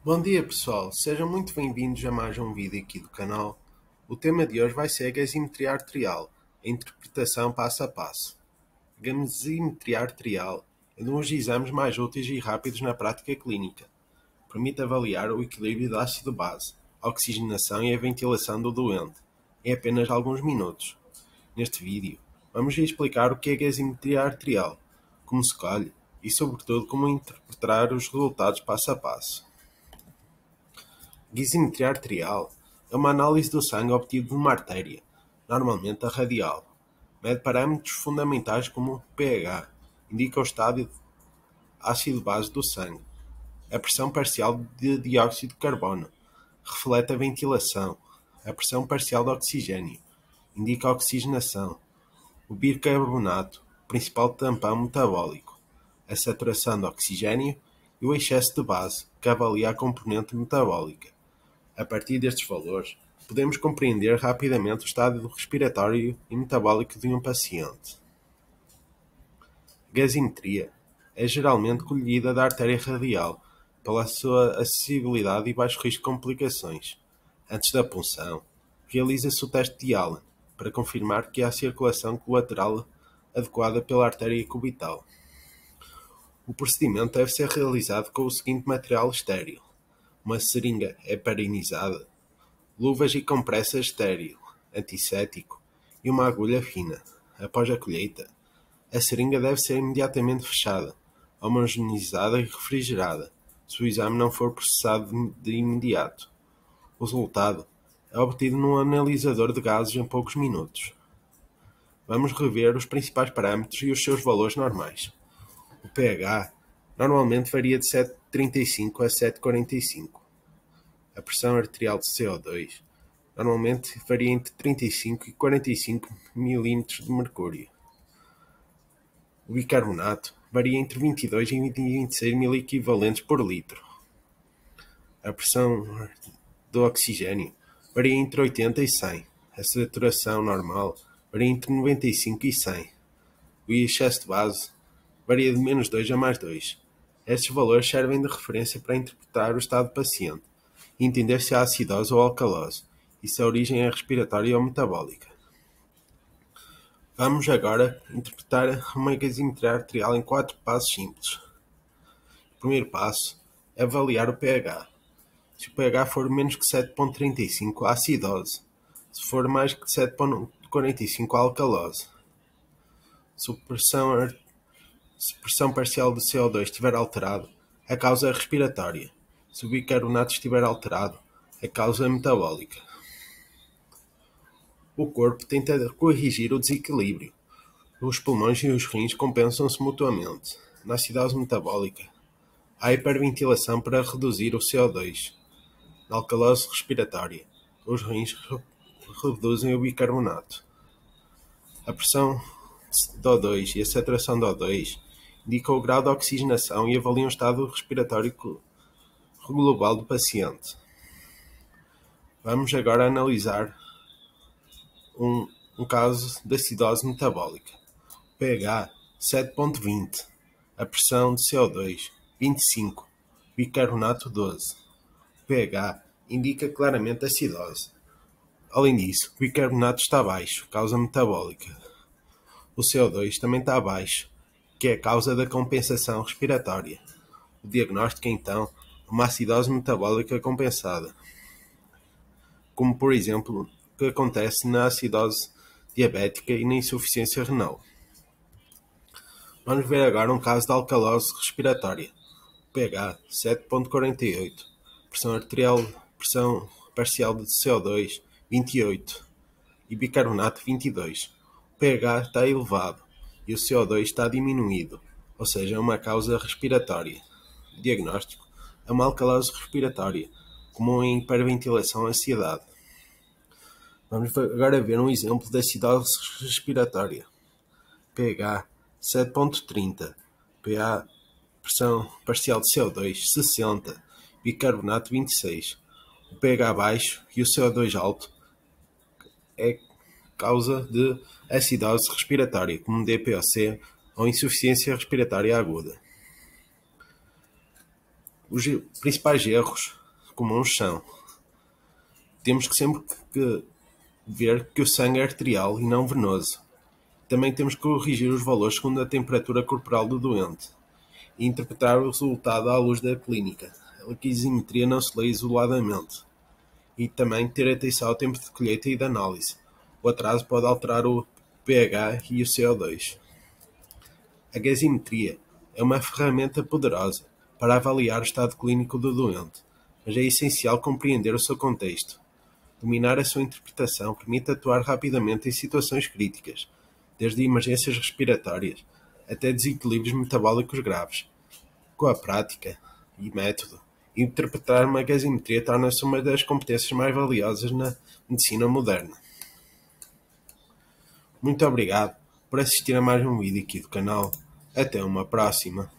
Bom dia pessoal, sejam muito bem-vindos a mais um vídeo aqui do canal. O tema de hoje vai ser a gasimetria arterial, a interpretação passo a passo. A gasimetria arterial é um dos exames mais úteis e rápidos na prática clínica. Permite avaliar o equilíbrio da ácido-base, a oxigenação e a ventilação do doente, em apenas alguns minutos. Neste vídeo, vamos explicar o que é a gasimetria arterial, como se colhe e, sobretudo, como interpretar os resultados passo a passo. Gasimetria arterial é uma análise do sangue obtido de uma artéria, normalmente a radial. Mede parâmetros fundamentais como o pH, indica o estado de ácido-base do sangue, a pressão parcial de dióxido de carbono, reflete a ventilação, a pressão parcial de oxigênio, indica a oxigenação, o bicarbonato, principal tampão metabólico, a saturação de oxigênio e o excesso de base, que avalia a componente metabólica. A partir destes valores, podemos compreender rapidamente o estado respiratório e metabólico de um paciente. Gasimetria é geralmente colhida da artéria radial, pela sua acessibilidade e baixo risco de complicações. Antes da punção, realiza-se o teste de Allen, para confirmar que há circulação colateral adequada pela artéria cubital. O procedimento deve ser realizado com o seguinte material estéril: uma seringa heparinizada, luvas e compressas estéril, antisséptico e uma agulha fina. Após a colheita, a seringa deve ser imediatamente fechada, homogeneizada e refrigerada, se o exame não for processado de imediato. O resultado é obtido num analisador de gases em poucos minutos. Vamos rever os principais parâmetros e os seus valores normais. O pH normalmente varia de 7,35 a 7,45. A pressão arterial de CO2 normalmente varia entre 35 e 45 mm de mercúrio. O bicarbonato varia entre 22 e 26 miliequivalentes por litro. A pressão do oxigênio varia entre 80 e 100. A saturação normal varia entre 95 e 100. O excesso de base varia de -2 a +2. Estes valores servem de referência para interpretar o estado do paciente e entender se há acidose ou alcalose e se a origem é respiratória ou metabólica. Vamos agora interpretar uma gasimetria arterial em 4 passos simples. O primeiro passo é avaliar o pH. Se o pH for menos que 7,35, há acidose. Se for mais que 7,45, há alcalose. Se a pressão parcial de CO2 estiver alterado, a causa é respiratória. Se o bicarbonato estiver alterado, a causa é metabólica. O corpo tenta corrigir o desequilíbrio. Os pulmões e os rins compensam-se mutuamente. Na acidose metabólica, há hiperventilação para reduzir o CO2. Na alcalose respiratória, os rins reduzem o bicarbonato. A pressão de O2 e a saturação de O2 indicam o grau de oxigenação e avaliam o estado respiratório global do paciente. Vamos agora analisar um caso de acidose metabólica. pH 7,20. A pressão de CO2 25. Bicarbonato 12. pH indica claramente acidose. Além disso, o bicarbonato está baixo, causa metabólica. O CO2 também está baixo, que é a causa da compensação respiratória. O diagnóstico é então uma acidose metabólica compensada, como por exemplo o que acontece na acidose diabética e na insuficiência renal. Vamos ver agora um caso de alcalose respiratória. pH 7,48. Pressão arterial, pressão parcial de CO2 28 e bicarbonato 22. O pH está elevado e o CO2 está diminuído, ou seja, é uma causa respiratória. O diagnóstico é uma alcalose respiratória, comum em hiperventilação e ansiedade. Vamos agora ver um exemplo de acidose respiratória. pH 7,30. pH, pressão parcial de CO2 60, bicarbonato 26. O pH baixo e o CO2 alto é causa de acidose respiratória, como DPOC ou insuficiência respiratória aguda. Os principais erros comuns são: temos que sempre que ver que o sangue é arterial e não venoso. Também temos que corrigir os valores segundo a temperatura corporal do doente e interpretar o resultado à luz da clínica. A liquidimetria não se lê isoladamente. E também ter atenção ao tempo de colheita e de análise. O atraso pode alterar o pH e o CO2. A gasimetria é uma ferramenta poderosa para avaliar o estado clínico do doente, mas é essencial compreender o seu contexto. Dominar a sua interpretação permite atuar rapidamente em situações críticas, desde emergências respiratórias até desequilíbrios metabólicos graves. Com a prática e método, interpretar uma gasimetria torna-se uma das competências mais valiosas na medicina moderna. Muito obrigado por assistir a mais um vídeo aqui do canal. Até uma próxima.